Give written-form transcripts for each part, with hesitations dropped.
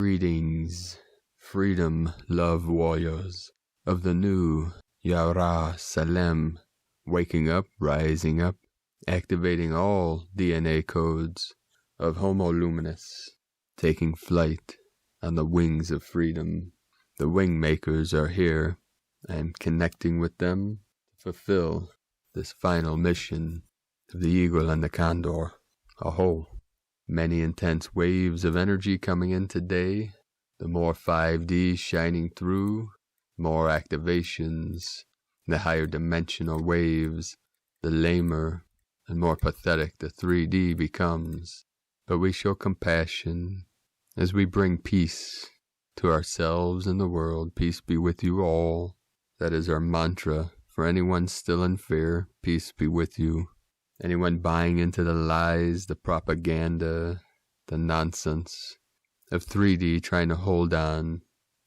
Greetings, freedom, love warriors of the new Yara Salem, waking up, rising up, activating all DNA codes of Homo Luminous, taking flight on the wings of freedom. The wing makers are here. I am connecting with them to fulfill this final mission of the eagle and the condor. Aho! Many intense waves of energy coming in today. The more 5D shining through, more activations, the higher dimensional waves, the lamer and more pathetic the 3D becomes. But we show compassion as we bring peace to ourselves and the world. Peace be with you all. That is our mantra. For anyone still in fear, peace be with you. Anyone buying into the lies, the propaganda, the nonsense of 3D, trying to hold on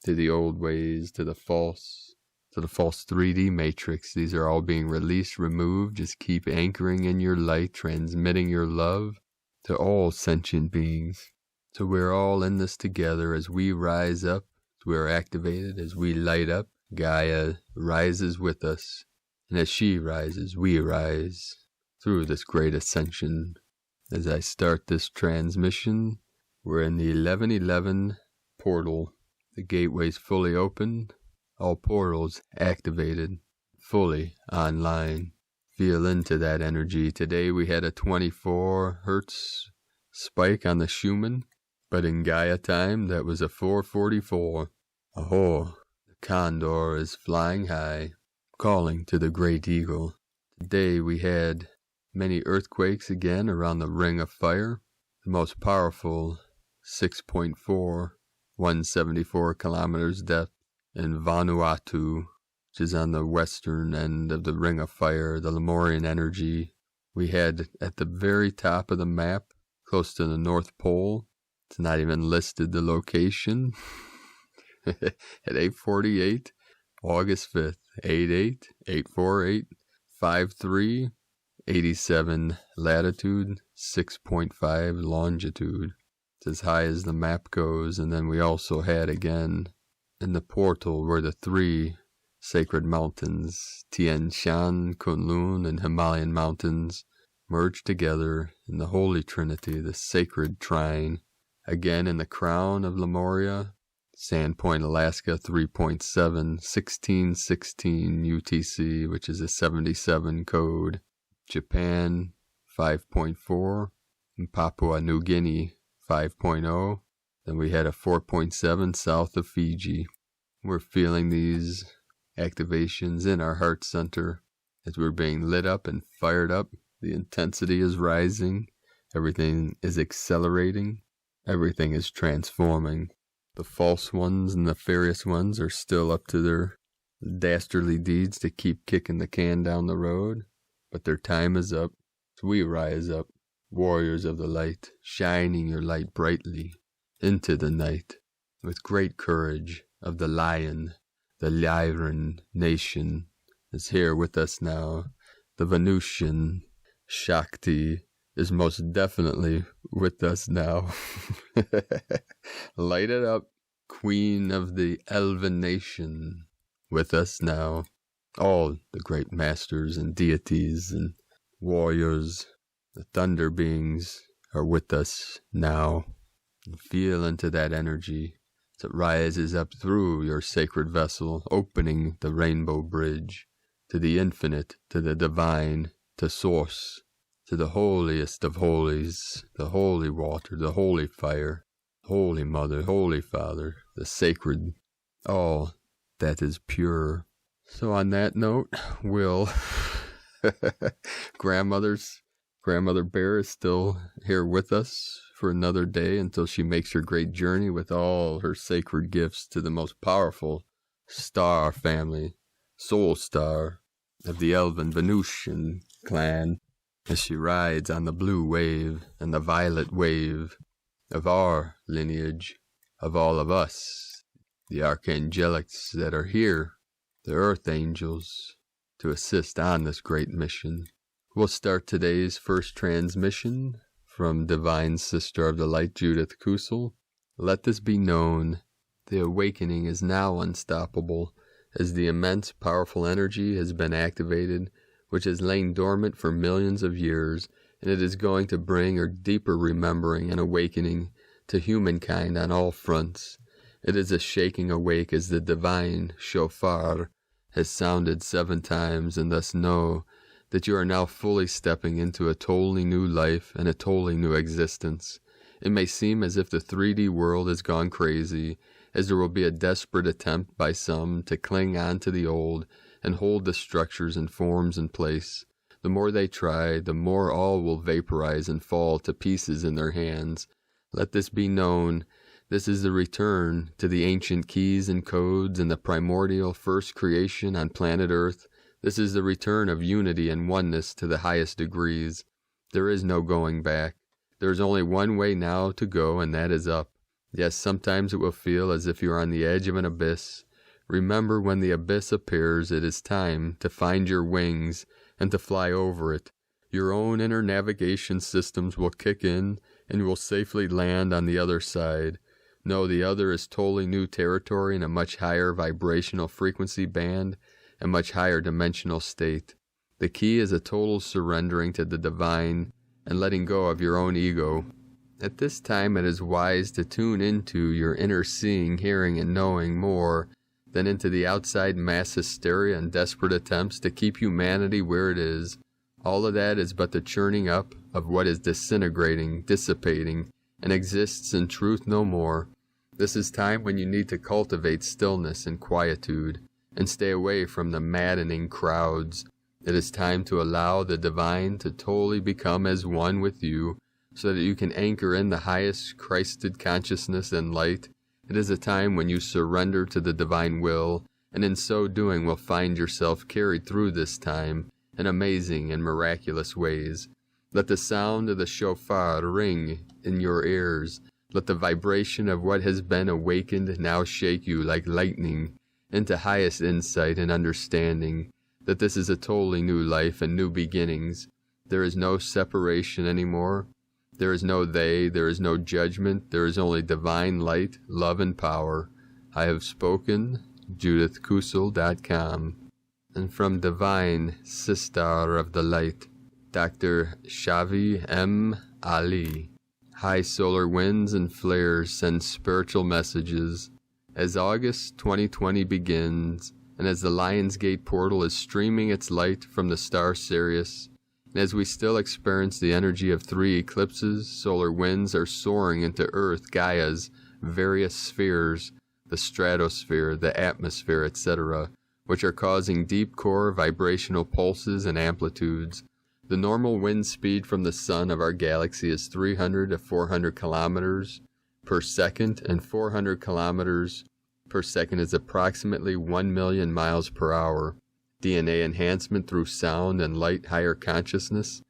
to the old ways, to the false 3D matrix. These are all being released, removed. Just keep anchoring in your light, transmitting your love to all sentient beings. So we're all in this together as we rise up, as we are activated, as we light up. Gaia rises with us, and as she rises, we rise through this great ascension. As I start this transmission, we're in the 1111 portal. The gateway's fully open, all portals activated, fully online. Feel into that energy. Today we had a 24 hertz spike on the Schumann, but in Gaia time that was a 444. Aho! The condor is flying high, calling to the great eagle. Today we had many earthquakes again around the ring of fire. The most powerful 6.4, 174 kilometers depth in Vanuatu, which is on the western end of the ring of fire, the Lemurian energy. We had at the very top of the map, close to the North Pole. It's not even listed the location. At 8:48, August 5th, 88, 848, 53, 87 latitude, 6.5 longitude. It's as high as the map goes. And then we also had again in the portal where the three sacred mountains, Tian Shan, Kunlun, and Himalayan mountains, merged together in the Holy Trinity, the sacred trine. Again in the crown of Lemuria, Sandpoint, Alaska, 3.7, 1616 UTC, which is a 77 code. Japan, 5.4, and Papua New Guinea, 5.0. Then we had a 4.7 south of Fiji. We're feeling these activations in our heart center as we're being lit up and fired up. The intensity is rising. Everything is accelerating. Everything is transforming. The false ones and nefarious ones are still up to their dastardly deeds to keep kicking the can down the road. But their time is up. So we rise up, warriors of the light, shining your light brightly into the night with great courage of the lion. The Lyran nation is here with us now. The Venusian Shakti is most definitely with us now. Light it up, Queen of the Elven nation, with us now. All the great masters and deities and warriors, the thunder beings are with us now. And feel into that energy as it rises up through your sacred vessel, opening the rainbow bridge to the infinite, to the divine, to source, to the holiest of holies, the holy water, the holy fire, Holy Mother, Holy Father, the sacred, all that is pure. So on that note, we'll Grandmother Bear is still here with us for another day until she makes her great journey with all her sacred gifts to the most powerful star family, soul star of the Elven Venusian clan, as she rides on the blue wave and the violet wave of our lineage, of all of us, the archangelics that are here, the earth angels, to assist on this great mission. We'll start today's first transmission from Divine Sister of the Light, Judith Kussell, Let this be known. The awakening is now unstoppable, as the immense, powerful energy has been activated, which has lain dormant for millions of years, and it is going to bring a deeper remembering and awakening to humankind on all fronts. It is a shaking awake as the divine shofar has sounded 7 times, and thus know that you are now fully stepping into a totally new life and a totally new existence. It may seem as if the 3D world has gone crazy, as there will be a desperate attempt by some to cling on to the old and hold the structures and forms in place. The more they try, the more all will vaporize and fall to pieces in their hands. Let this be known. This is the return to the ancient keys and codes and the primordial first creation on planet Earth. This is the return of unity and oneness to the highest degrees. There is no going back. There is only one way now to go, and that is up. Yes, sometimes it will feel as if you are on the edge of an abyss. Remember, when the abyss appears, it is time to find your wings and to fly over it. Your own inner navigation systems will kick in, and you will safely land on the other side. No, the other is totally new territory in a much higher vibrational frequency band, a much higher dimensional state. The key is a total surrendering to the divine and letting go of your own ego. At this time, it is wise to tune into your inner seeing, hearing, and knowing more than into the outside mass hysteria and desperate attempts to keep humanity where it is. All of that is but the churning up of what is disintegrating, dissipating, and exists in truth no more. This is time when you need to cultivate stillness and quietude, and stay away from the maddening crowds. It is time to allow the divine to totally become as one with you, so that you can anchor in the highest Christed consciousness and light. It is a time when you surrender to the divine will, and in so doing will find yourself carried through this time in amazing and miraculous ways. Let the sound of the shofar ring in your ears. Let the vibration of what has been awakened now shake you like lightning into highest insight and understanding that this is a totally new life and new beginnings. There is no separation anymore. There is no they, there is no judgment, there is only divine light, love, and power. I have spoken, JudithKussell.com. And from Divine Sister of the Light, Dr. Shavi M. Ali. High solar winds and flares send spiritual messages. As August 2020 begins, and as the Lionsgate portal is streaming its light from the star Sirius, and as we still experience the energy of 3 eclipses, solar winds are soaring into Earth Gaia's various spheres, the stratosphere, the atmosphere, etc., which are causing deep core vibrational pulses and amplitudes. The normal wind speed from the sun of our galaxy is 300 to 400 kilometers per second, and 400 kilometers per second is approximately 1 million miles per hour. DNA enhancement through sound and light higher consciousness.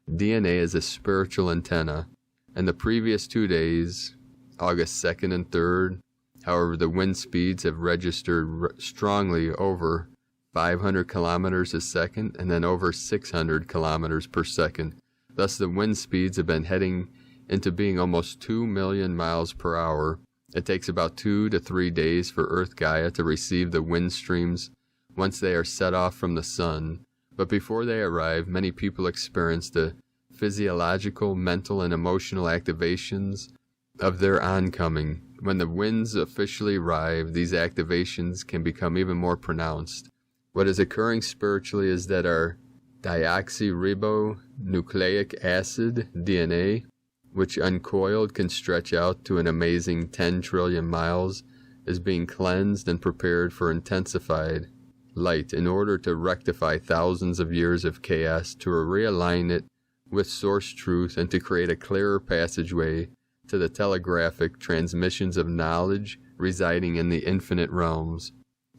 DNA is a spiritual antenna. And the previous 2 days, August 2nd and 3rd, however, the wind speeds have registered strongly over 500 kilometers a second and then over 600 kilometers per second. Thus, the wind speeds have been heading into being almost 2 million miles per hour. It takes about 2 to 3 days for Earth Gaia to receive the wind streams once they are set off from the sun. But before they arrive, many people experience the physiological, mental, and emotional activations of their oncoming. When the winds officially arrive, these activations can become even more pronounced. What is occurring spiritually is that our deoxyribonucleic acid, DNA, which uncoiled can stretch out to an amazing 10 trillion miles, is being cleansed and prepared for intensified light in order to rectify thousands of years of chaos, to realign it with source truth, and to create a clearer passageway to the telegraphic transmissions of knowledge residing in the infinite realms.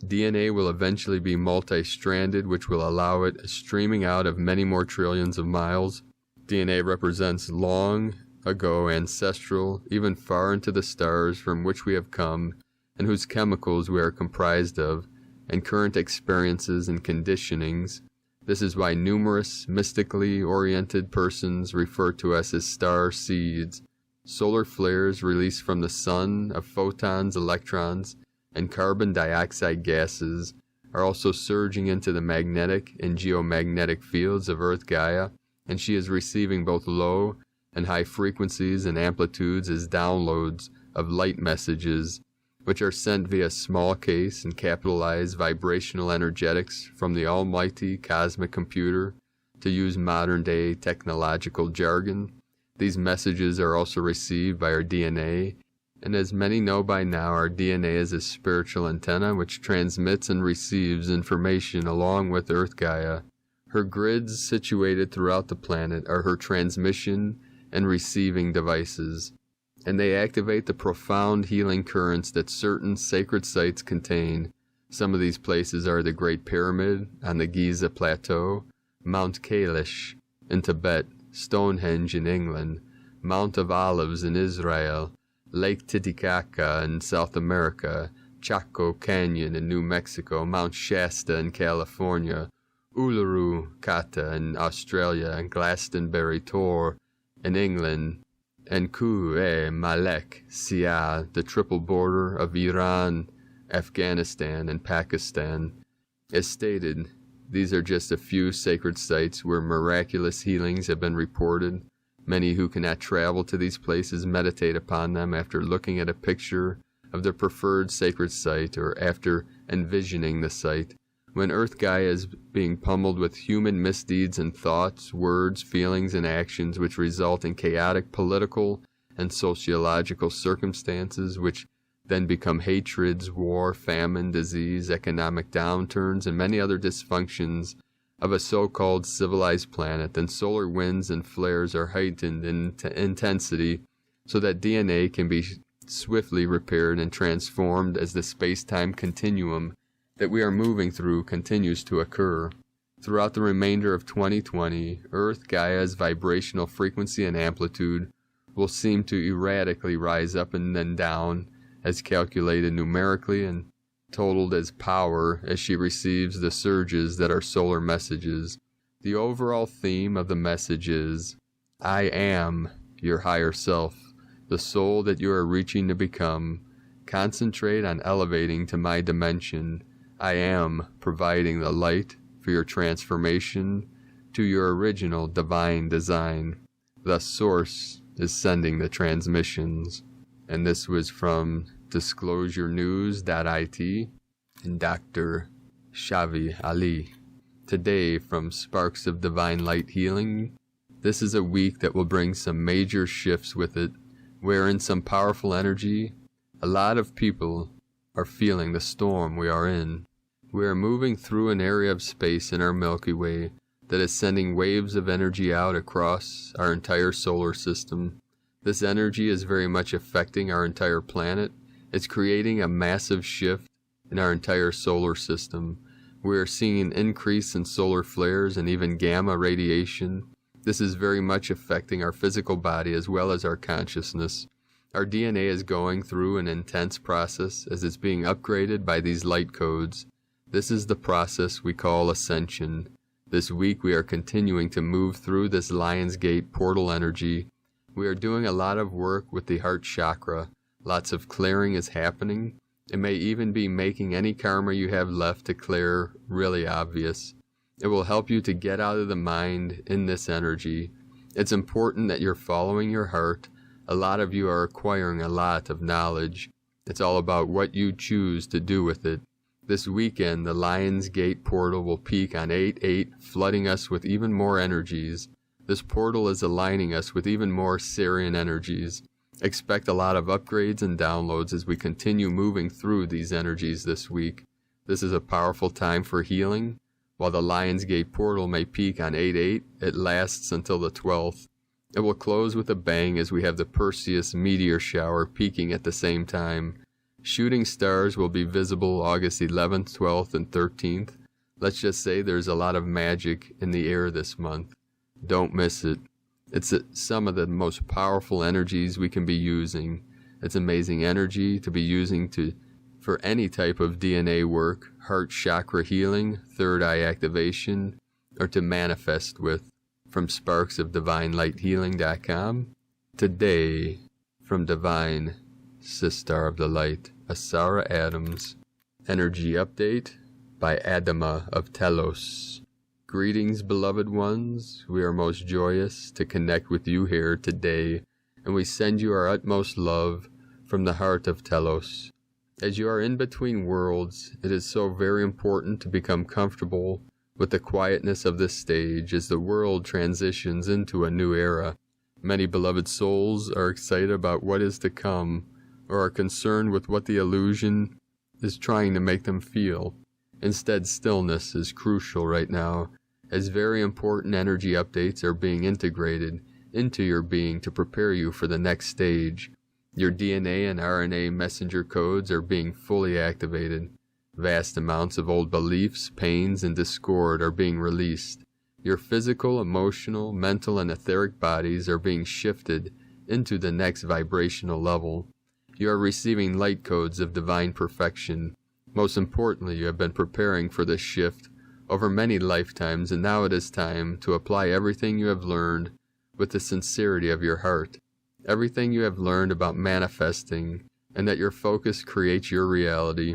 DNA will eventually be multi-stranded, which will allow it streaming out of many more trillions of miles. DNA represents long ago ancestral, even far into the stars from which we have come, and whose chemicals we are comprised of, and current experiences and conditionings. This is why numerous mystically oriented persons refer to us as star seeds. Solar flares released from the sun of photons, electrons, and carbon dioxide gases are also surging into the magnetic and geomagnetic fields of Earth Gaia, and she is receiving both low and high frequencies and amplitudes as downloads of light messages, which are sent via small case and capitalized vibrational energetics from the almighty cosmic computer. To use modern-day technological jargon, these messages are also received by our DNA, and as many know by now, our DNA is a spiritual antenna which transmits and receives information along with Earth Gaia. Her grids situated throughout the planet are her transmission and receiving devices, and they activate the profound healing currents that certain sacred sites contain. Some of these places are the Great Pyramid on the Giza Plateau, Mount Kailash in Tibet, Stonehenge in England, Mount of Olives in Israel, Lake Titicaca in South America, Chaco Canyon in New Mexico, Mount Shasta in California, Uluru Kata in Australia, and Glastonbury Tor in England, and Malek Sia, the triple border of Iran, Afghanistan, and Pakistan. As stated, these are just a few sacred sites where miraculous healings have been reported. Many who cannot travel to these places meditate upon them after looking at a picture of their preferred sacred site or after envisioning the site. When Earth Gaia is being pummeled with human misdeeds and thoughts, words, feelings, and actions which result in chaotic political and sociological circumstances which then become hatreds, war, famine, disease, economic downturns, and many other dysfunctions of a so-called civilized planet, then solar winds and flares are heightened in intensity so that DNA can be swiftly repaired and transformed as the space-time continuum that we are moving through continues to occur. Throughout the remainder of 2020, Earth Gaia's vibrational frequency and amplitude will seem to erratically rise up and then down, as calculated numerically and totaled as power as she receives the surges that are solar messages. The overall theme of the message is, I am your higher self, the soul that you are reaching to become. Concentrate on elevating to my dimension. I am providing the light for your transformation to your original divine design. The Source is sending the transmissions. And this was from disclosurenews.it and Dr. Shavi Ali. Today from Sparks of Divine Light Healing. This is a week that will bring some major shifts with it, wherein some powerful energy. A lot of people are feeling the storm we are in. We are moving through an area of space in our Milky Way that is sending waves of energy out across our entire solar system. This energy is very much affecting our entire planet. It's creating a massive shift in our entire solar system. We are seeing an increase in solar flares and even gamma radiation. This is very much affecting our physical body as well as our consciousness. Our DNA is going through an intense process as it's being upgraded by these light codes. This is the process we call Ascension. This week we are continuing to move through this Lionsgate portal energy. We are doing a lot of work with the heart chakra. Lots of clearing is happening. It may even be making any karma you have left to clear really obvious. It will help you to get out of the mind in this energy. It's important that you're following your heart. A lot of you are acquiring a lot of knowledge. It's all about what you choose to do with it. This weekend, the Lionsgate portal will peak on 8/8, flooding us with even more energies. This portal is aligning us with even more Sirian energies. Expect a lot of upgrades and downloads as we continue moving through these energies this week. This is a powerful time for healing. While the Lionsgate portal may peak on 8/8, it lasts until the 12th. It will close with a bang as we have the Perseus meteor shower peaking at the same time. Shooting stars will be visible August 11th, 12th, and 13th. Let's just say there's a lot of magic in the air this month. Don't miss it. It's some of the most powerful energies we can be using. It's amazing energy to be using for any type of DNA work, heart chakra healing, third eye activation, or to manifest with. From sparksofdivinelightshealing.com. Today, from Divine Sister of the Light, Asara Adams. Energy Update by Adama of Telos. Greetings, beloved ones. We are most joyous to connect with you here today, and we send you our utmost love from the heart of Telos. As you are in between worlds, it is so very important to become comfortable with the quietness of this stage as the world transitions into a new era. Many beloved souls are excited about what is to come, or are concerned with what the illusion is trying to make them feel. Instead, stillness is crucial right now, as very important energy updates are being integrated into your being to prepare you for the next stage. Your DNA and RNA messenger codes are being fully activated. Vast amounts of old beliefs, pains, and discord are being released. Your physical, emotional, mental, and etheric bodies are being shifted into the next vibrational level. You are receiving light codes of divine perfection. Most importantly, you have been preparing for this shift over many lifetimes, and now it is time to apply everything you have learned with the sincerity of your heart. Everything you have learned about manifesting, and that your focus creates your reality.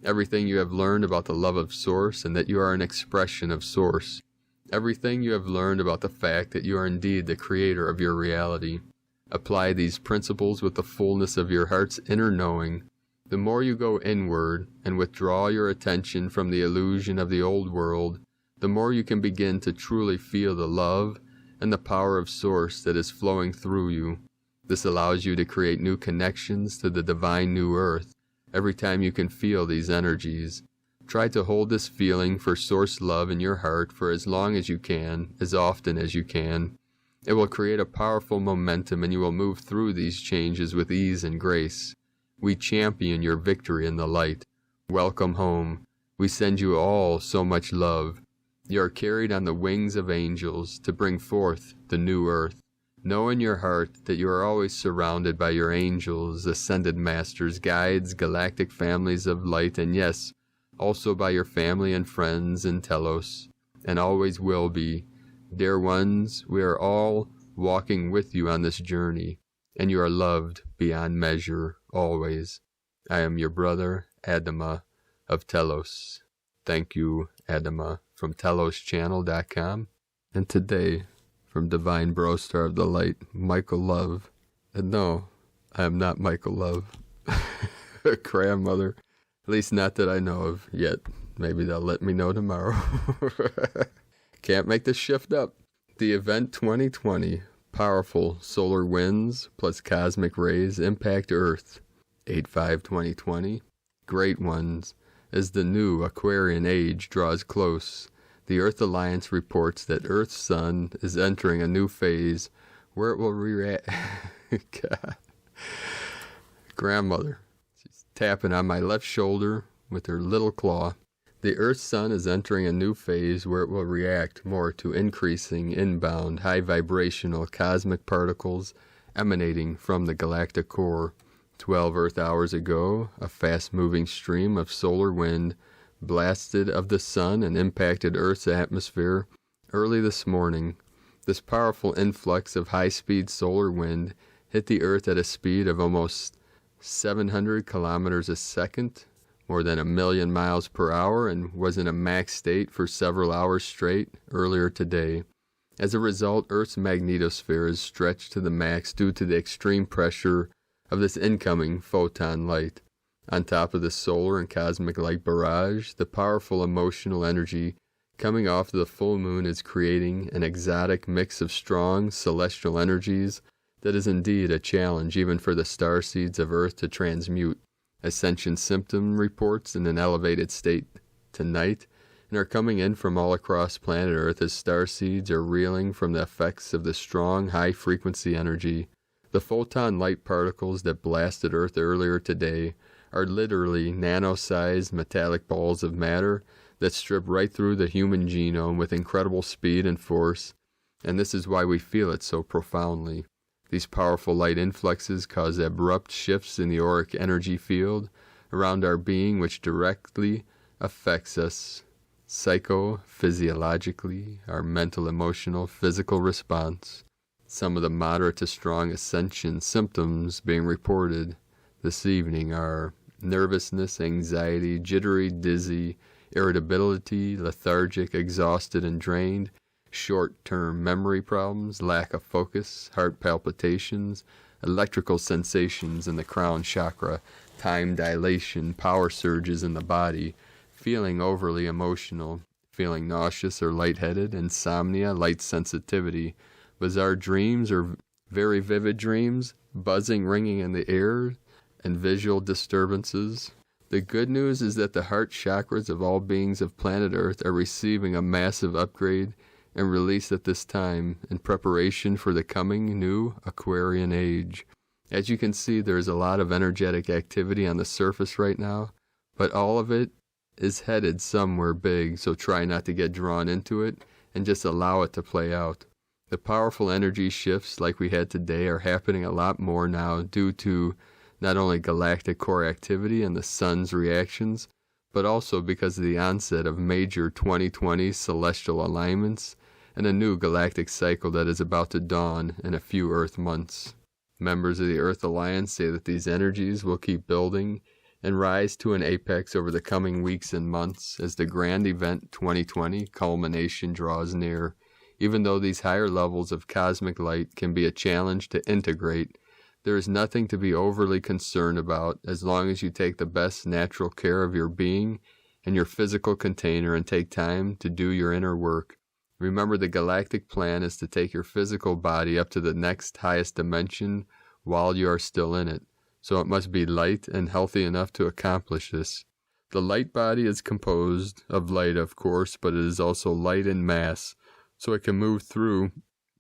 Everything you have learned about the love of Source, and that you are an expression of Source. Everything you have learned about the fact that you are indeed the creator of your reality. Apply these principles with the fullness of your heart's inner knowing. The more you go inward and withdraw your attention from the illusion of the old world, the more you can begin to truly feel the love and the power of Source that is flowing through you. This allows you to create new connections to the divine new earth every time you can feel these energies. Try to hold this feeling for Source love in your heart for as long as you can, as often as you can. It will create a powerful momentum, and you will move through these changes with ease and grace. We champion your victory in the light. Welcome home. We send you all so much love. You are carried on the wings of angels to bring forth the new earth. Know in your heart that you are always surrounded by your angels, ascended masters, guides, galactic families of light, and yes, also by your family and friends in Telos, and always will be. Dear ones, we are all walking with you on this journey, and you are loved beyond measure, always. I am your brother, Adama of Telos. Thank you, Adama, from teloschannel.com. And today, from Divine Brostar of the Light, Michael Love. And no, I am not Michael Love, grandmother. At least not that I know of yet. Maybe they'll let me know tomorrow. Can't make this shift up. The event 2020, powerful solar winds plus cosmic rays impact Earth. 8/5/2020, great ones. As the new Aquarian age draws close, the Earth Alliance reports that Earth's sun is entering a new phase where it will react. God. Grandmother, she's tapping on my left shoulder with her little claw. The Earth's sun is entering a new phase where it will react more to increasing inbound high vibrational cosmic particles emanating from the galactic core. 12 Earth hours ago, a fast-moving stream of solar wind blasted of the sun and impacted Earth's atmosphere early this morning. This powerful influx of high-speed solar wind hit the Earth at a speed of almost 700 kilometers a second, more than 1,000,000 miles per hour, and was in a max state for several hours straight earlier today. As a result, Earth's magnetosphere is stretched to the max due to the extreme pressure of this incoming photon light. On top of the solar and cosmic light barrage, the powerful emotional energy coming off the full moon is creating an exotic mix of strong celestial energies that is indeed a challenge even for the starseeds of Earth to transmute. Ascension symptom reports in an elevated state tonight and are coming in from all across planet Earth as starseeds are reeling from the effects of the strong high-frequency energy. The photon light particles that blasted Earth earlier today are literally nano-sized metallic balls of matter that strip right through the human genome with incredible speed and force, and this is why we feel it so profoundly. These powerful light influxes cause abrupt shifts in the auric energy field around our being, which directly affects us psychophysiologically, our mental, emotional, physical response. Some of the moderate to strong Ascension symptoms being reported this evening are nervousness, anxiety, jittery, dizzy, irritability, lethargic, exhausted and drained, short-term memory problems, lack of focus, heart palpitations, electrical sensations in the crown chakra, time dilation, power surges in the body, feeling overly emotional, feeling nauseous or lightheaded, insomnia, light sensitivity, bizarre dreams or very vivid dreams, buzzing, ringing in the air, and visual disturbances. The good news is that the heart chakras of all beings of planet Earth are receiving a massive upgrade and release at this time in preparation for the coming new Aquarian age. As you can see, there is a lot of energetic activity on the surface right now, but all of it is headed somewhere big, so try not to get drawn into it and just allow it to play out. The powerful energy shifts like we had today are happening a lot more now due to not only galactic core activity and the sun's reactions, but also because of the onset of major 2020 celestial alignments and a new galactic cycle that is about to dawn in a few Earth months. Members of the Earth Alliance say that these energies will keep building and rise to an apex over the coming weeks and months as the grand event 2020 culmination draws near. Even though these higher levels of cosmic light can be a challenge to integrate, there is nothing to be overly concerned about as long as you take the best natural care of your being and your physical container and take time to do your inner work. Remember, the galactic plan is to take your physical body up to the next highest dimension while you are still in it, so it must be light and healthy enough to accomplish this. The light body is composed of light, of course, but it is also light in mass, so it can move through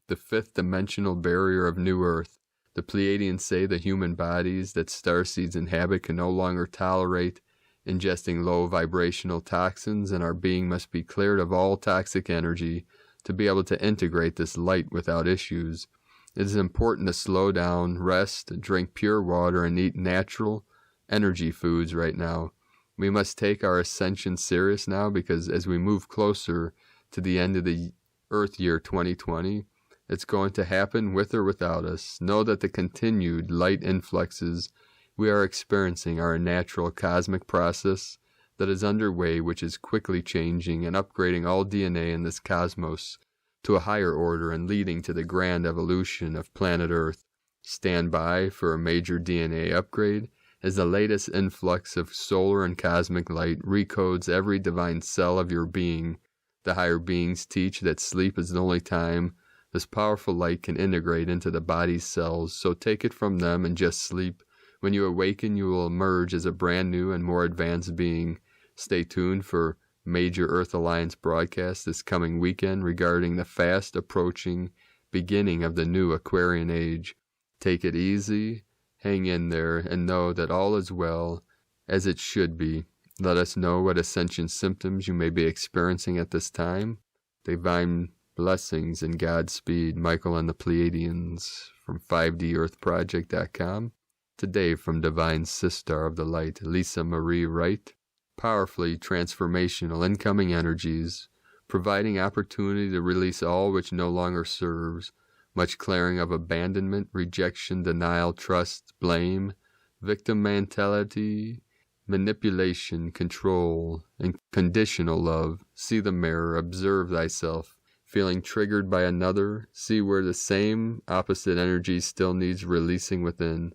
the fifth dimensional barrier of New Earth. The Pleiadians say the human bodies that starseeds inhabit can no longer tolerate ingesting low vibrational toxins, and our being must be cleared of all toxic energy to be able to integrate this light without issues. It is important to slow down, rest, drink pure water, and eat natural energy foods right now. We must take our ascension serious now because as we move closer to the end of the Earth year 2020, it's going to happen with or without us. Know that the continued light influxes we are experiencing are a natural cosmic process that is underway, which is quickly changing and upgrading all DNA in this cosmos to a higher order and leading to the grand evolution of planet Earth. Stand by for a major DNA upgrade as the latest influx of solar and cosmic light recodes every divine cell of your being. The higher beings teach that sleep is the only time this powerful light can integrate into the body's cells, so take it from them and just sleep. When you awaken, you will emerge as a brand new and more advanced being. Stay tuned for major Earth Alliance broadcast this coming weekend regarding the fast approaching beginning of the new Aquarian age. Take it easy, hang in there, and know that all is well as it should be. Let us know what ascension symptoms you may be experiencing at this time. Divine blessings and Godspeed, Michael and the Pleiadians from 5DEarthProject.com. Today from Divine Sister of the Light, Lisa Marie Wright. Powerfully transformational incoming energies, providing opportunity to release all which no longer serves, much clearing of abandonment, rejection, denial, trust, blame, victim mentality, manipulation, control, and conditional love. See the mirror, observe thyself. Feeling triggered by another, see where the same opposite energy still needs releasing within.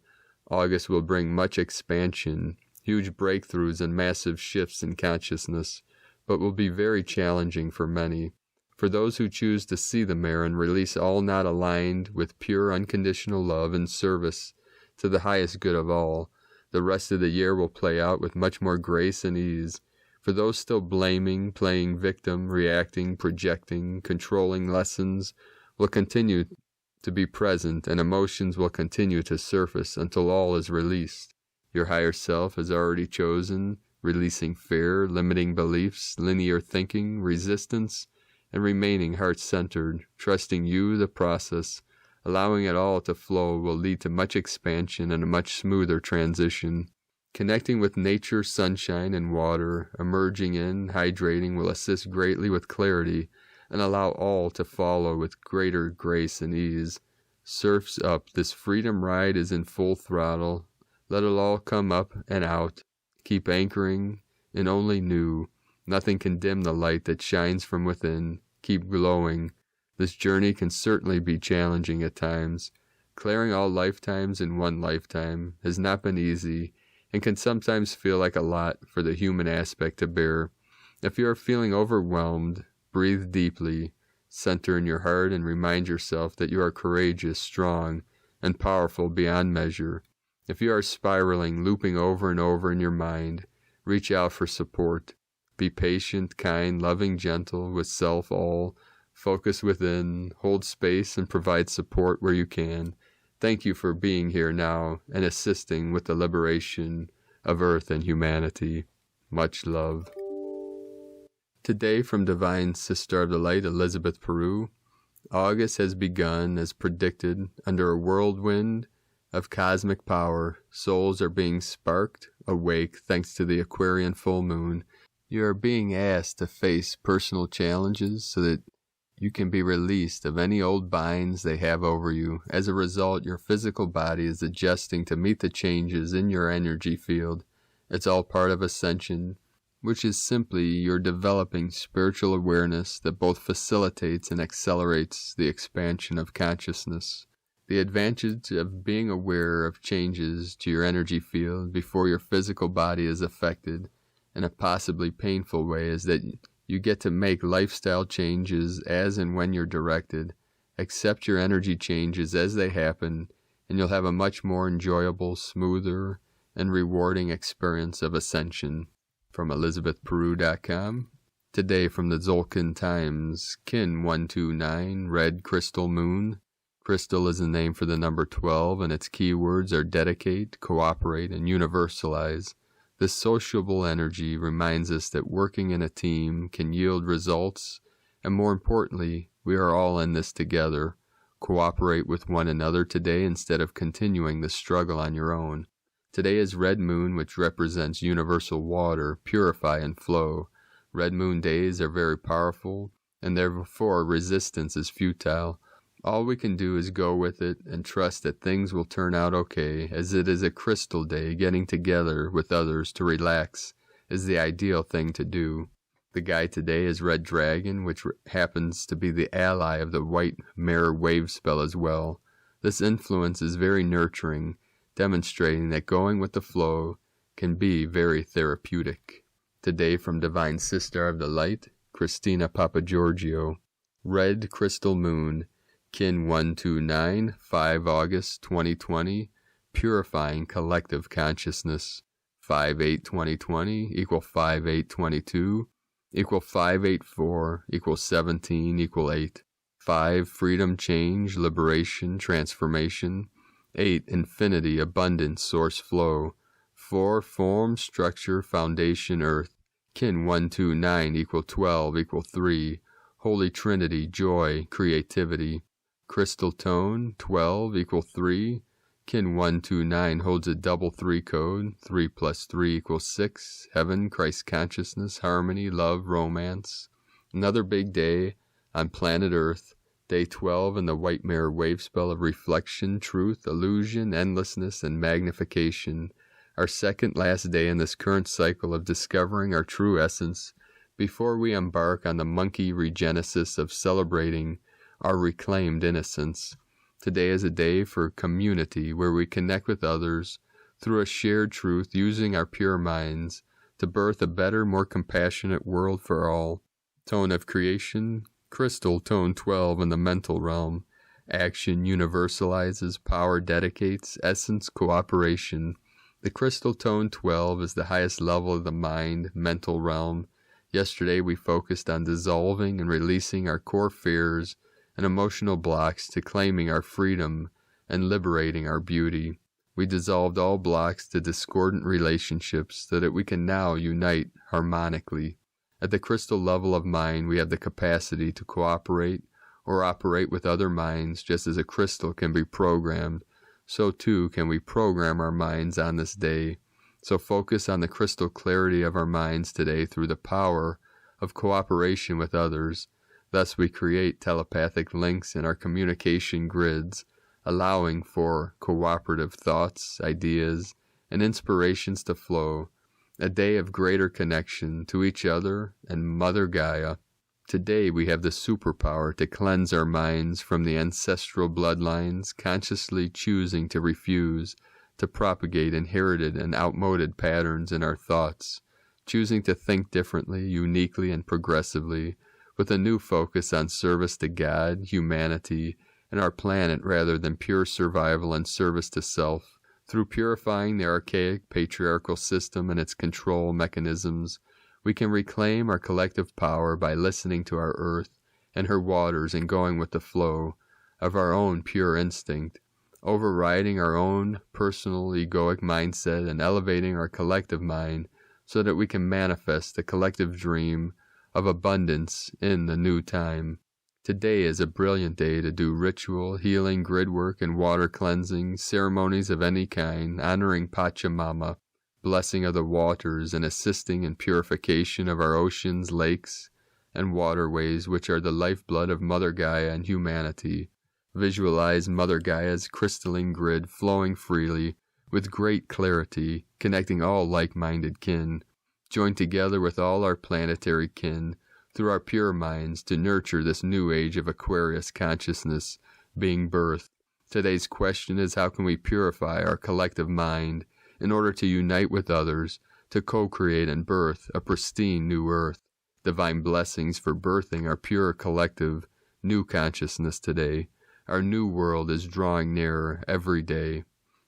August will bring much expansion, huge breakthroughs and massive shifts in consciousness, but will be very challenging for many. For those who choose to see the mirror and release all not aligned with pure unconditional love and service to the highest good of all, the rest of the year will play out with much more grace and ease. For those still blaming, playing victim, reacting, projecting, controlling lessons will continue to be present, and emotions will continue to surface until all is released. Your higher self has already chosen releasing fear, limiting beliefs, linear thinking, resistance, and remaining heart-centered, trusting you, the process, allowing it all to flow will lead to much expansion and a much smoother transition. Connecting with nature, sunshine, and water, emerging in, hydrating will assist greatly with clarity and allow all to follow with greater grace and ease. Surfs up, this freedom ride is in full throttle. Let it all come up and out. Keep anchoring in only new. Nothing can dim the light that shines from within. Keep glowing. This journey can certainly be challenging at times. Clearing all lifetimes in one lifetime has not been easy and can sometimes feel like a lot for the human aspect to bear. If you are feeling overwhelmed, breathe deeply, center in your heart, and remind yourself that you are courageous, strong, and powerful beyond measure. If you are spiraling, looping over and over in your mind, reach out for support. Be patient, kind, loving, gentle with self all. Focus within, hold space, and provide support where you can. Thank you for being here now and assisting with the liberation of Earth and humanity. Much love. Today from Divine Sister of the Light, Elizabeth Peru, August has begun as predicted under a whirlwind of cosmic power. Souls are being sparked awake thanks to the Aquarian full moon. You are being asked to face personal challenges so that you can be released of any old binds they have over you. As a result, your physical body is adjusting to meet the changes in your energy field. It's all part of Ascension, which is simply your developing spiritual awareness that both facilitates and accelerates the expansion of consciousness. The advantage of being aware of changes to your energy field before your physical body is affected in a possibly painful way is that you get to make lifestyle changes as and when you're directed. Accept your energy changes as they happen, and you'll have a much more enjoyable, smoother, and rewarding experience of Ascension. From ElizabethPeru.com. Today from the Tzolk'in Times, Kin 129, Red Crystal Moon. Crystal is the name for the number 12, and its keywords are dedicate, cooperate, and universalize. This sociable energy reminds us that working in a team can yield results, and more importantly, we are all in this together. Cooperate with one another today instead of continuing the struggle on your own. Today is Red Moon, which represents universal water, purify and flow. Red Moon days are very powerful, and therefore resistance is futile. All we can do is go with it and trust that things will turn out okay, as it is a crystal day. Getting together with others to relax is the ideal thing to do. The guide today is Red Dragon, which happens to be the ally of the White Mirror Wave spell as well. This influence is very nurturing, demonstrating that going with the flow can be very therapeutic. Today from Divine Sister of the Light, Christina Papagiorgio, Red Crystal Moon, Kin 129, 5 August 2020, Purifying Collective Consciousness, 5/8/2020 equal 5/8/22 equal 5/8/4 equal 17 equal 8. 5 Freedom, change, liberation, transformation. 8 Infinity, abundance, source, flow. 4 Form, structure, foundation, earth. Kin 129 equal 12 equal 3. Holy Trinity, joy, creativity. Crystal tone 12 equal 3. Kin 129 holds a double 3 code. 3 plus 3 equals 6. Heaven, Christ consciousness, harmony, love, romance. Another big day on planet Earth. Day 12 in the White Mirror Wave spell of reflection, truth, illusion, endlessness, and magnification. Our second last day in this current cycle of discovering our true essence before we embark on the monkey regenesis of celebrating our reclaimed innocence. Today is a day for community where we connect with others through a shared truth, using our pure minds to birth a better, more compassionate world for all. Tone of creation, crystal tone 12 in the mental realm. Action universalizes, power dedicates, essence cooperation. The crystal tone 12 is the highest level of the mind, mental realm. Yesterday we focused on dissolving and releasing our core fears and emotional blocks to claiming our freedom and liberating our beauty. We dissolved all blocks to discordant relationships so that we can now unite harmonically. At the crystal level of mind, we have the capacity to cooperate or operate with other minds. Just as a crystal can be programmed, so too can we program our minds on this day. So focus on the crystal clarity of our minds today through the power of cooperation with others. Thus we create telepathic links in our communication grids, allowing for cooperative thoughts, ideas, and inspirations to flow, a day of greater connection to each other and Mother Gaia. Today we have the superpower to cleanse our minds from the ancestral bloodlines, consciously choosing to refuse to propagate inherited and outmoded patterns in our thoughts, choosing to think differently, uniquely, and progressively, with a new focus on service to God, humanity, and our planet rather than pure survival and service to self. Through purifying the archaic patriarchal system and its control mechanisms, we can reclaim our collective power by listening to our earth and her waters and going with the flow of our own pure instinct, overriding our own personal egoic mindset and elevating our collective mind so that we can manifest the collective dream of abundance in the new time. Today is a brilliant day to do ritual, healing, grid work, and water cleansing, ceremonies of any kind, honoring Pachamama, blessing of the waters, and assisting in purification of our oceans, lakes, and waterways, which are the lifeblood of Mother Gaia and humanity. Visualize Mother Gaia's crystalline grid flowing freely, with great clarity, connecting all like-minded kin, joined together with all our planetary kin, through our pure minds to nurture this new age of Aquarius consciousness being birthed. Today's question is, how can we purify our collective mind in order to unite with others, to co-create and birth a pristine new earth? Divine blessings for birthing our pure collective new consciousness today. Our new world is drawing nearer every day.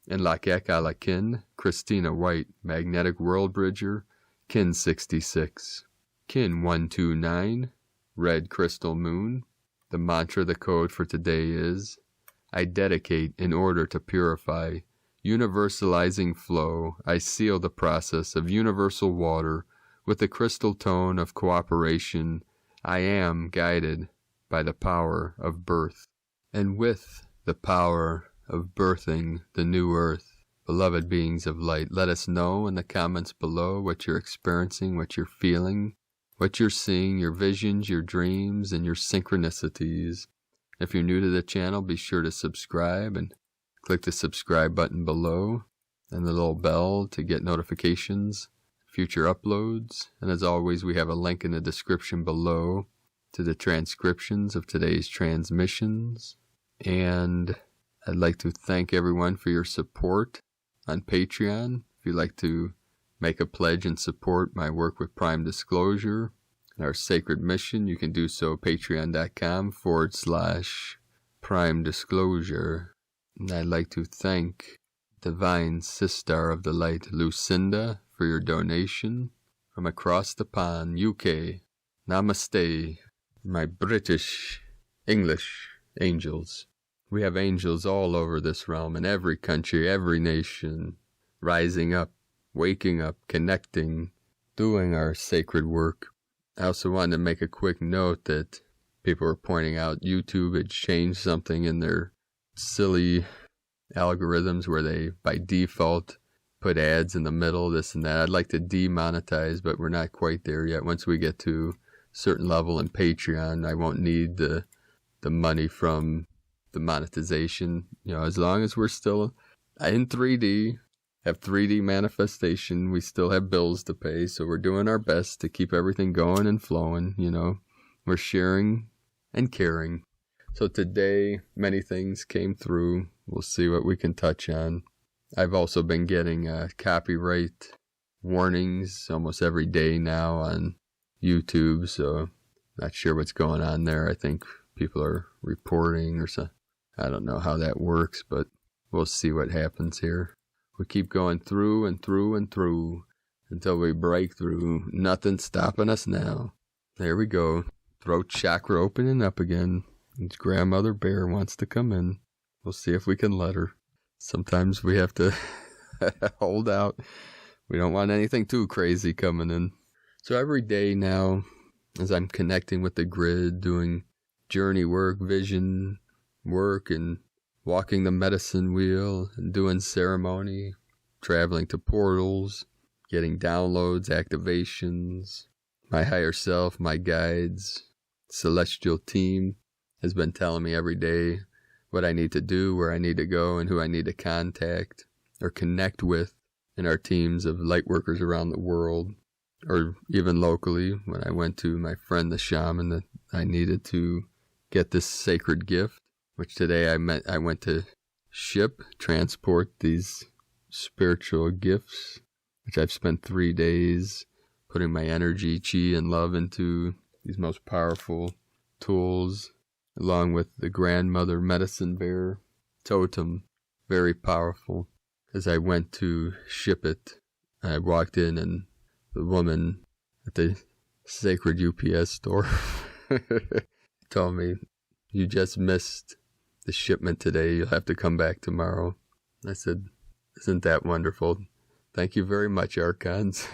And Lakek ala Kin, Christina White, Magnetic World Bridger, Kin 66. Kin 129, Red Crystal Moon. The mantra, the code for today is, I dedicate in order to purify. Universalizing flow, I seal the process of universal water with the crystal tone of cooperation. I am guided by the power of birth. And with the power of birthing the new earth, beloved beings of light, let us know in the comments below what you're experiencing, what you're feeling, what you're seeing, your visions, your dreams, and your synchronicities. If you're new to the channel, be sure to subscribe and click the subscribe button below and the little bell to get notifications, future uploads. And as always, we have a link in the description below to the transcriptions of today's transmissions. And I'd like to thank everyone for your support on Patreon. If you'd like to make a pledge and support my work with Prime Disclosure and our sacred mission, you can do so patreon.com/Prime Disclosure. And I'd like to thank Divine Sister of the Light, Lucinda, for your donation from across the pond, UK. Namaste, my British, English angels. We have angels all over this realm, in every country, every nation, rising up, waking up, connecting, doing our sacred work. I also wanted to make a quick note that people were pointing out YouTube had changed something in their silly algorithms where they, by default, put ads in the middle, this and that. I'd like to demonetize, but we're not quite there yet. Once we get to a certain level in Patreon, I won't need the money from the monetization. You know, as long as we're still in 3D, have 3D manifestation, we still have bills to pay, so we're doing our best to keep everything going and flowing. You know, we're sharing and caring. So today, many things came through. We'll see what we can touch on. I've also been getting copyright warnings almost every day now on YouTube, so not sure what's going on there. I think people are reporting or so. I don't know how that works, but we'll see what happens here. We keep going through and through and through until we break through. Nothing's stopping us now. There we go. Throat chakra opening up again. And Grandmother Bear wants to come in. We'll see if we can let her. Sometimes we have to hold out. We don't want anything too crazy coming in. So every day now, as I'm connecting with the grid, doing journey work, vision work, and walking the medicine wheel, and doing ceremony, traveling to portals, getting downloads, activations, my higher self, my guides, celestial team has been telling me every day, what I need to do, where I need to go, and who I need to contact or connect with in our teams of light workers around the world, or even locally when I went to my friend the shaman that I needed to get this sacred gift, which today I went to transport these spiritual gifts, which I've spent 3 days putting my energy, chi, and love into these most powerful tools, along with the grandmother medicine bear totem, very powerful. As I went to ship it, I walked in and the woman at the sacred UPS store told me, "You just missed the shipment today. You'll have to come back tomorrow." I said, "Isn't that wonderful? Thank you very much, Archons."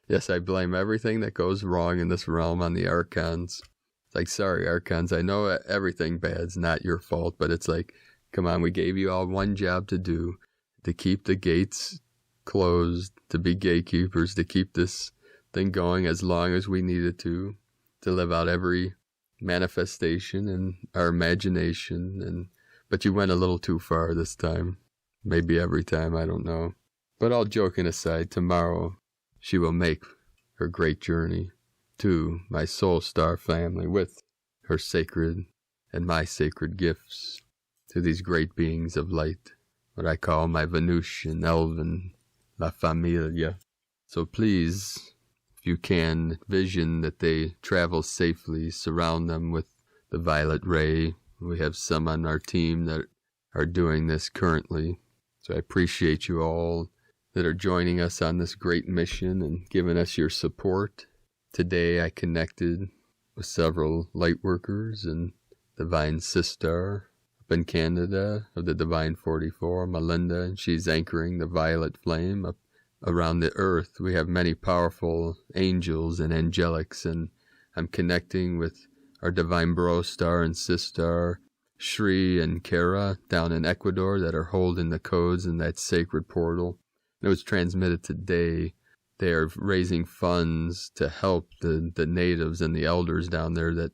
Yes, I blame everything that goes wrong in this realm on the Archons. It's like, sorry, Archons, I know everything bad's not your fault, but it's like, come on, we gave you all one job to do, to keep the gates closed, to be gatekeepers, to keep this thing going as long as we needed to live out every manifestation and our imagination. But you went a little too far this time. Maybe every time, I don't know. But all joking aside, tomorrow she will make her great journey to my soul star family with her sacred and my sacred gifts to these great beings of light, what I call my Venusian, Elven, La Familia. So please, if you can, vision that they travel safely, surround them with the violet ray. We have some on our team that are doing this currently. So I appreciate you all that are joining us on this great mission and giving us your support. Today I connected with several light workers and Divine Sister up in Canada of the Divine 44, Melinda, and she's anchoring the violet flame up around the earth. We have many powerful angels and angelics, and I'm connecting with our Divine Bro Star and Sister, Shri and Kara, down in Ecuador, that are holding the codes in that sacred portal. It was transmitted today. They are raising funds to help the natives and the elders down there that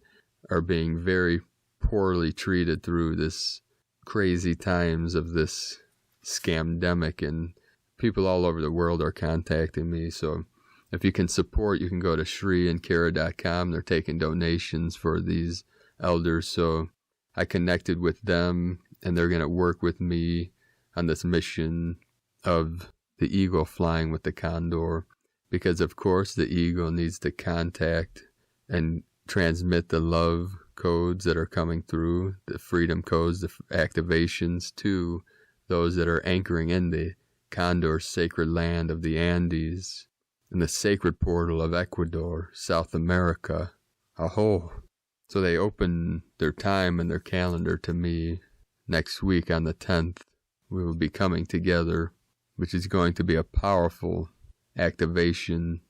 are being very poorly treated through this crazy times of this scamdemic, and people all over the world are contacting me. So if you can support, you can go to shriandkara.com. They're taking donations for these elders. So I connected with them, and they're going to work with me on this mission of the eagle flying with the condor, because of course the eagle needs to contact and transmit the love codes that are coming through, the freedom codes, the activations to those that are anchoring in the condor sacred land of the Andes, in the sacred portal of Ecuador, South America. Aho. So they open their time and their calendar to me next week on the 10th. We will be coming together, which is going to be a powerful activation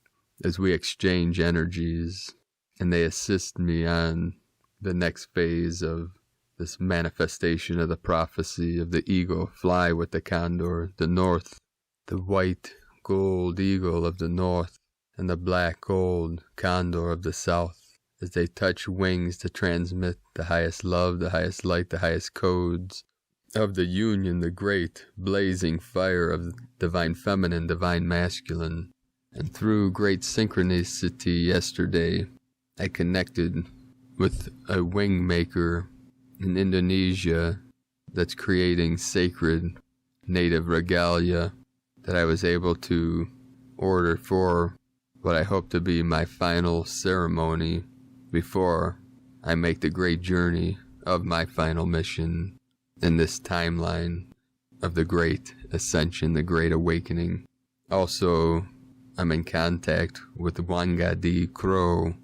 as we exchange energies, and they assist me on the next phase of this manifestation of the prophecy of the eagle fly with the condor, the north, the white gold eagle of the north, and the black gold condor of the south, as they touch wings to transmit the highest love, the highest light, the highest codes of the union, the great blazing fire of divine feminine, divine masculine. And through great synchronicity yesterday, I connected with a wing maker in Indonesia that's creating sacred native regalia that I was able to order for what I hope to be my final ceremony before I make the great journey of my final mission in this timeline of the great ascension, the great awakening. Also, I'm in contact with Wangadi Crow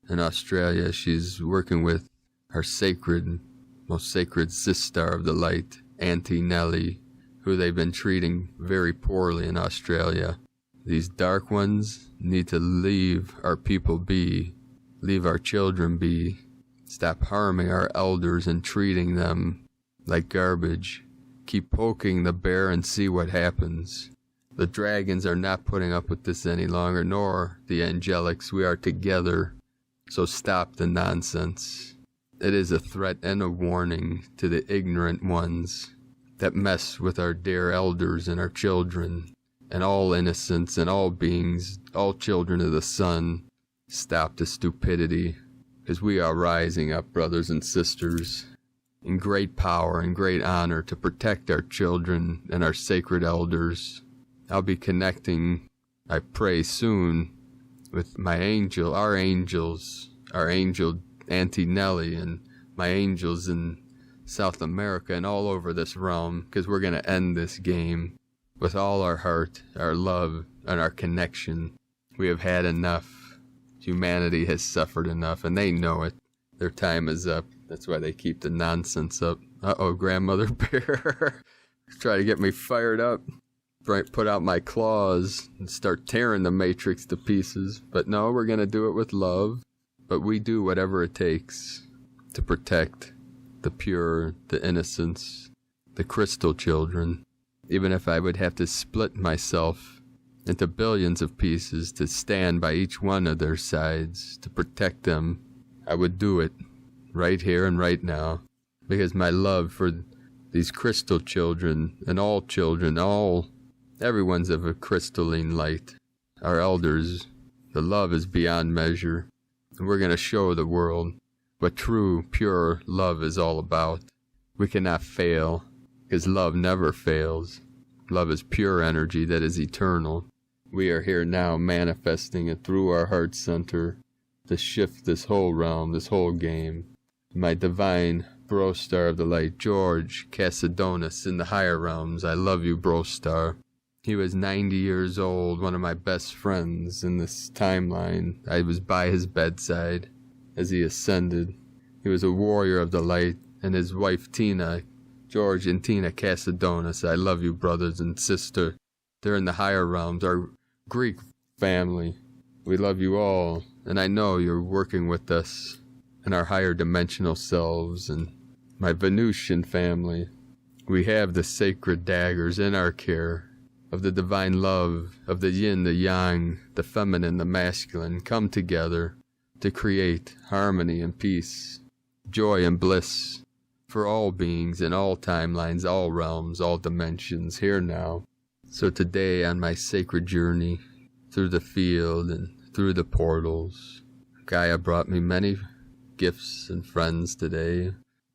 in Australia. She's working with our sacred, most sacred sister of the light, Auntie Nellie, who they've been treating very poorly in Australia. These dark ones need to leave our people be, leave our children be, stop harming our elders and treating them like garbage. Keep poking the bear and see what happens. The dragons are not putting up with this any longer, nor the angelics. We are together. So stop the nonsense. It is a threat and a warning to the ignorant ones that mess with our dear elders and our children, and all innocents and all beings, all children of the sun. Stop the stupidity, because we are rising up, brothers and sisters, in great power and great honor to protect our children and our sacred elders. I'll be connecting, I pray soon, with my angel, our angels, our angel Auntie Nellie and my angels in South America and all over this realm, because we're going to end this game with all our heart, our love, and our connection. We have had enough. Humanity has suffered enough, and they know it. Their time is up. That's why they keep the nonsense up. Uh-oh, Grandmother Bear. Try to get me fired up. Put out my claws and start tearing the Matrix to pieces. But no, we're going to do it with love. But we do whatever it takes to protect the pure, the innocents, the crystal children. Even if I would have to split myself into billions of pieces to stand by each one of their sides to protect them, I would do it right here and right now, because my love for these crystal children and all children, everyone's of a crystalline light. Our elders, the love is beyond measure, and we're going to show the world what true, pure love is all about. We cannot fail, because love never fails. Love is pure energy that is eternal. We are here now manifesting it through our heart center to shift this whole realm, this whole game. My divine bro star of the light, George Casadonis in the higher realms. I love you, bro star. He was 90 years old, one of my best friends in this timeline. I was by his bedside as he ascended. He was a warrior of the light, and his wife Tina, George and Tina Casadonis. I love you, brothers and sister. They're in the higher realms, our Greek family. We love you all, and I know you're working with us in our higher dimensional selves. And my Venusian family, we have the sacred daggers in our care of the divine love, of the yin, the yang, the feminine, the masculine, come together to create harmony and peace, joy and bliss for all beings in all timelines, all realms, all dimensions, here now. So today, on my sacred journey through the field and through the portals, Gaia brought me many gifts and friends today,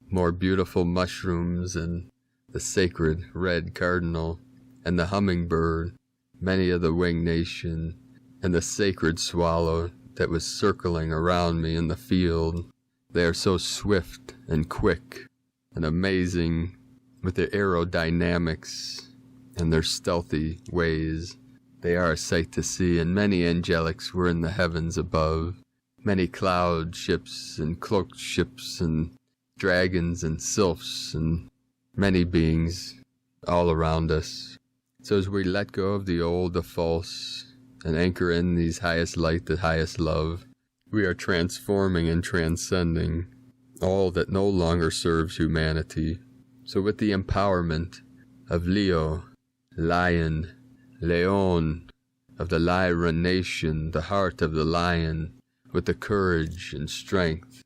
more beautiful mushrooms and the sacred red cardinal and the hummingbird, many of the winged nation, and the sacred swallow that was circling around me in the field. They are so swift and quick and amazing with their aerodynamics and their stealthy ways. They are a sight to see, and many angelics were in the heavens above. Many cloud ships and cloaked ships and dragons and sylphs and many beings all around us. So as we let go of the old, the false, and anchor in these highest light, the highest love, we are transforming and transcending all that no longer serves humanity. So with the empowerment of Leo, Lion, Leon, of the Lyran nation, the heart of the lion, with the courage and strength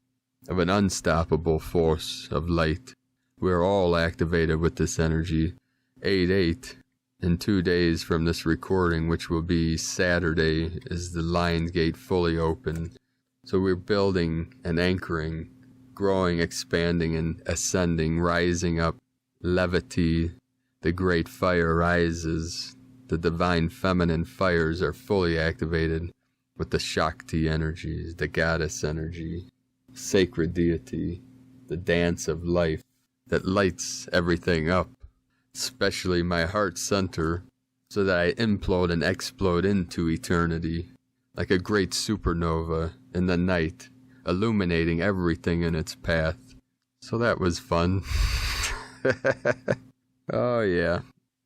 of an unstoppable force of light, we are all activated with this energy. 8/8, in 2 days from this recording, which will be Saturday, is the Lionsgate fully open. So we're building and anchoring, growing, expanding, and ascending, rising up. Levity, the great fire rises. The divine feminine fires are fully activated with the Shakti energies, the goddess energy, sacred deity, the dance of life that lights everything up, especially my heart center, so that I implode and explode into eternity like a great supernova in the night, illuminating everything in its path. So that was fun. Oh yeah.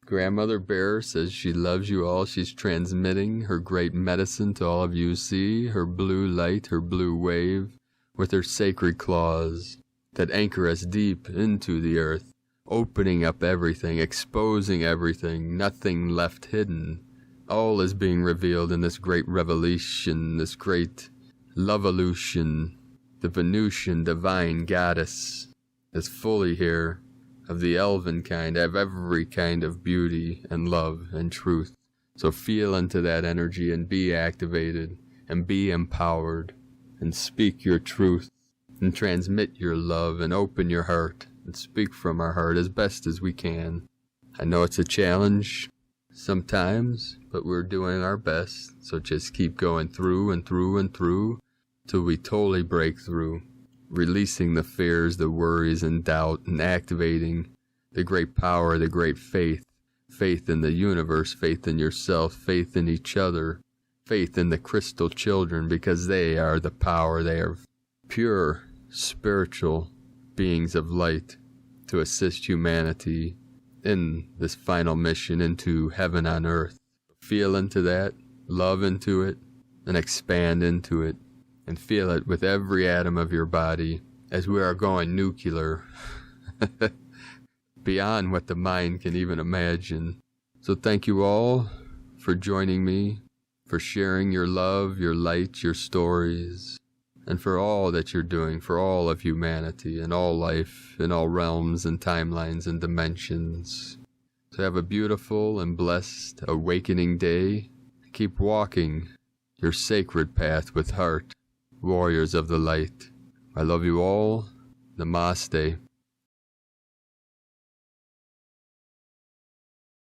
Grandmother Bear says she loves you all. She's transmitting her great medicine to all of you. See her blue light, her blue wave, with her sacred claws that anchor us deep into the earth, opening up everything, exposing everything, nothing left hidden. All is being revealed in this great revelation, this great love-evolution, the Venusian divine goddess is fully here, of the elven kind, of every kind of beauty and love and truth. So feel into that energy and be activated and be empowered and speak your truth and transmit your love and open your heart and speak from our heart as best as we can. I know it's a challenge sometimes, but we're doing our best. So just keep going through and through and through till we totally break through, releasing the fears, the worries, and doubt, and activating the great power, the great faith, faith in the universe, faith in yourself, faith in each other, faith in the crystal children, because they are the power. They are pure, spiritual beings of light to assist humanity in this final mission into heaven on earth. Feel into that, love into it, and expand into it, and feel it with every atom of your body as we are going nuclear, beyond what the mind can even imagine. So thank you all for joining me, for sharing your love, your light, your stories, and for all that you're doing for all of humanity and all life in all realms and timelines and dimensions. So have a beautiful and blessed awakening day. Keep walking your sacred path with heart, warriors of the light. I love you all. Namaste.